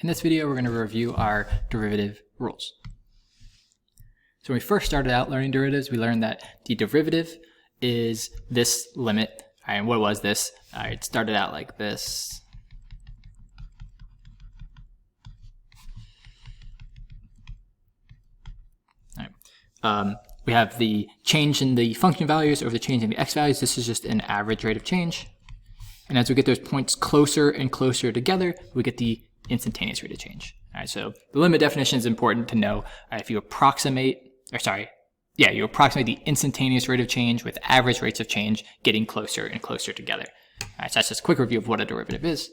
In this video, we're going to review our derivative rules. So when we first started out learning derivatives, we learned that the derivative is this limit. And what was this? It started out like this. We have the change in the function values over the change in the x values. This is just an average rate of change. And as we get those points closer and closer together, we get the instantaneous rate of change. All right, so the limit definition is important to know. If you approximate, you approximate the instantaneous rate of change with average rates of change getting closer and closer together. All right, so that's just a quick review of what a derivative is.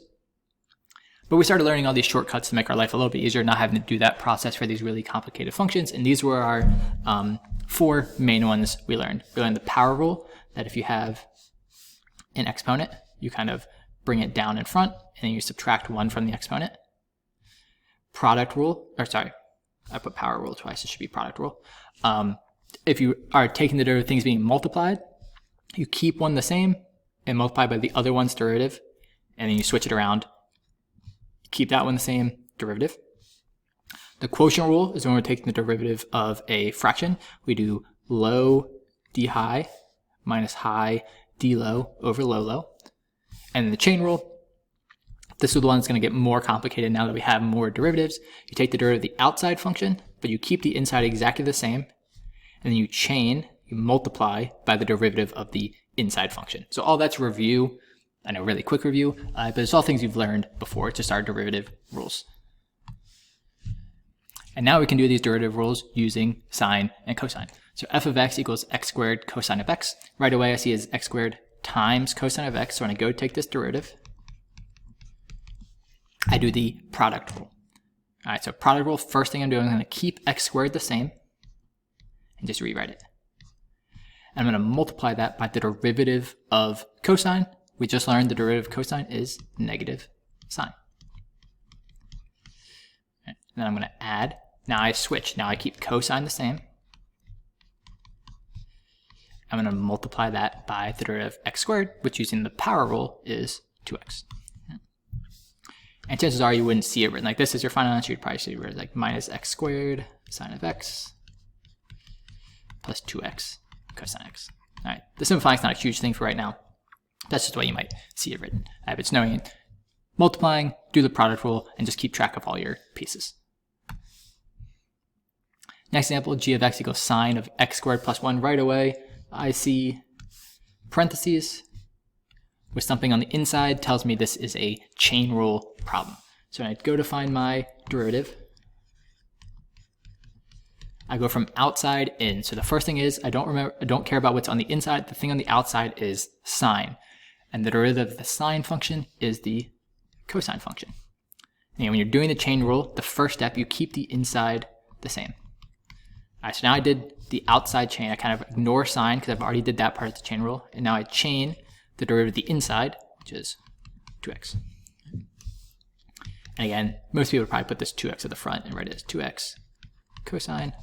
But we started learning all these shortcuts to make our life a little bit easier, not having to do that process for these really complicated functions. And these were our four main ones we learned. We learned the power rule, that if you have an exponent, you kind of bring it down in front, and then you subtract 1 from the exponent. Product rule, I put power rule twice, it should be product rule. If you are taking the derivative of things being multiplied, you keep one the same and multiply by the other one's derivative, and then you switch it around. Keep that one the same derivative. The quotient rule is when we're taking the derivative of a fraction. We do low d high minus high d low over low low. And the chain rule, this is the one that's going to get more complicated now that we have more derivatives. You take the derivative of the outside function, but you keep the inside exactly the same. And then you chain, you multiply by the derivative of the inside function. So all that's review. I know, really quick review, but it's all things you've learned before. It's just our derivative rules. And now we can do these derivative rules using sine and cosine. So f of x equals x squared cosine of x. Right away I see as x squared times cosine of x. So when I go take this derivative, I do the product rule. All right, so product rule, first thing I'm doing, I'm going to keep x squared the same and just rewrite it. And I'm going to multiply that by the derivative of cosine. We just learned the derivative of cosine is negative sine. And then I'm going to add. Now I switch. Now I keep cosine the same. I'm going to multiply that by the derivative of x squared, which using the power rule is 2x. And chances are you wouldn't see it written like this as your final answer. You'd probably see it written like minus x squared sine of x plus 2x cosine x. All right, the simplifying is not a huge thing for right now. That's just the way you might see it written. But it's knowing multiplying, do the product rule, and just keep track of all your pieces. Next example, g of x equals sine of x squared plus 1. Right away, I see parentheses with something on the inside tells me this is a chain rule problem. So when I go to find my derivative, I go from outside in. So the first thing is I don't care about what's on the inside. The thing on the outside is sine. And the derivative of the sine function is the cosine function. And when you're doing the chain rule, the first step, you keep the inside the same. All right, so now I did the outside chain. I kind of ignore sine because I've already did that part of the chain rule. And now I chain the derivative of the inside, which is 2x. And again, most people would probably put this 2x at the front and write it as 2x cosine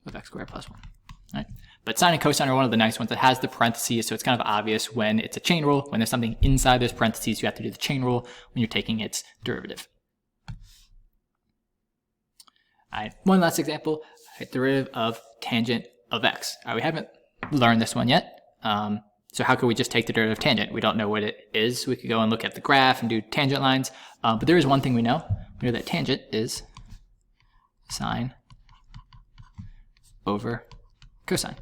of x squared plus 1. All right. But sine and cosine are one of the nice ones that has the parentheses, so it's kind of obvious when it's a chain rule. When there's something inside those parentheses, you have to do the chain rule when you're taking its derivative. All right, one last example, derivative of tangent of x. All right, we haven't learned this one yet. So how could we just take the derivative of tangent? We don't know what it is. We could go and look at the graph and do tangent lines. But there is one thing we know. We know that tangent is sine over cosine.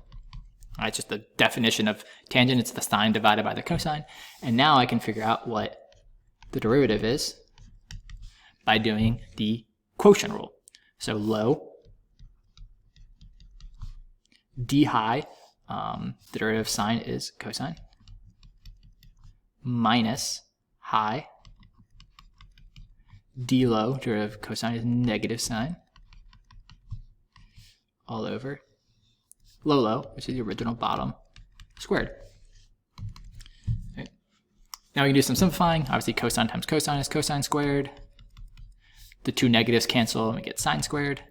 All right, just the definition of tangent, it's the sine divided by the cosine. And now I can figure out what the derivative is by doing the quotient rule. So low d high, the derivative of sine is cosine, minus high d low, derivative of cosine is negative sine, all over low low, which is the original bottom, squared. Okay. Now we can do some simplifying. Obviously cosine times cosine is cosine squared. The two negatives cancel and we get sine squared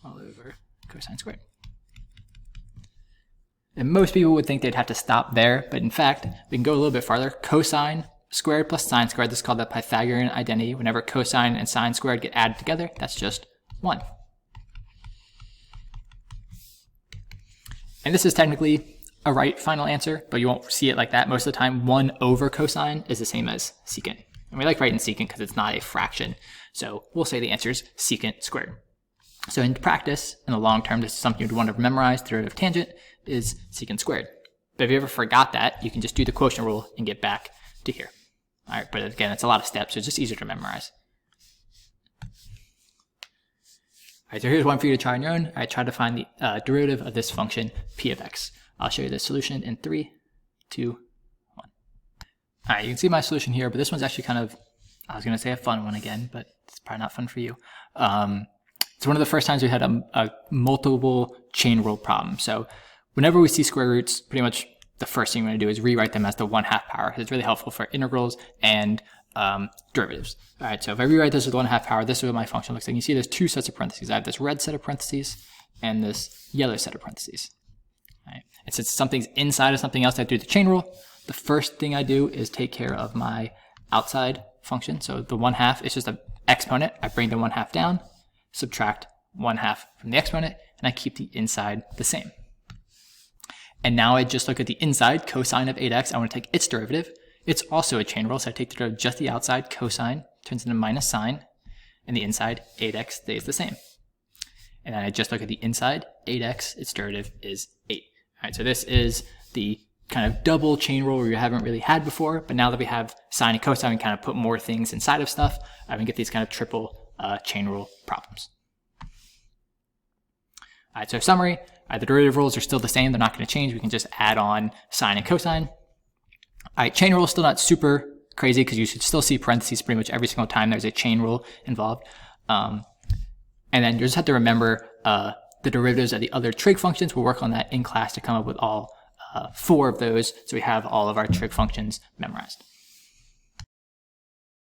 all over cosine squared. And most people would think they'd have to stop there, but in fact, we can go a little bit farther. Cosine squared plus sine squared. This is called the Pythagorean identity. Whenever cosine and sine squared get added together, that's just 1. And this is technically a right final answer, but you won't see it like that. Most of the time, 1 over cosine is the same as secant. And we like writing secant because it's not a fraction. So we'll say the answer is secant squared. So in practice, in the long term, this is something you'd want to memorize. The derivative of tangent is secant squared. But if you ever forgot that, you can just do the quotient rule and get back to here. All right, but again, it's a lot of steps, so it's just easier to memorize. All right, so here's one for you to try on your own. All right, try to find the derivative of this function, p of x. I'll show you the solution in 3, 2, 1. All right, you can see my solution here, but this one's actually kind of, I was going to say a fun one again, but it's probably not fun for you. It's one of the first times we had a multiple chain rule problem. So whenever we see square roots, pretty much the first thing we're going to do is rewrite them as the 1/2 power, because it's really helpful for integrals and derivatives. All right, so if I rewrite this as the 1/2 power, this is what my function looks like. You see there's 2 sets of parentheses. I have this red set of parentheses and this yellow set of parentheses. All right. And since something's inside of something else, I do the chain rule. The first thing I do is take care of my outside function. So the 1/2 is just an exponent. I bring the 1/2 down, subtract 1/2 from the exponent, and I keep the inside the same. And now I just look at the inside, cosine of 8x. I want to take its derivative. It's also a chain rule, so I take the derivative of just the outside, cosine, turns into minus sine, and the inside, 8x, stays the same. And then I just look at the inside, 8x, its derivative is 8. All right, so this is the kind of double chain rule we haven't really had before, but now that we have sine and cosine, we can kind of put more things inside of stuff. We can get these kind of triple chain rule problems. All right, so summary, the derivative rules are still the same. They're not going to change. We can just add on sine and cosine. All right, chain rule is still not super crazy because you should still see parentheses pretty much every single time there's a chain rule involved. And then you just have to remember the derivatives of the other trig functions. We'll work on that in class to come up with all 4 of those, so we have all of our trig functions memorized.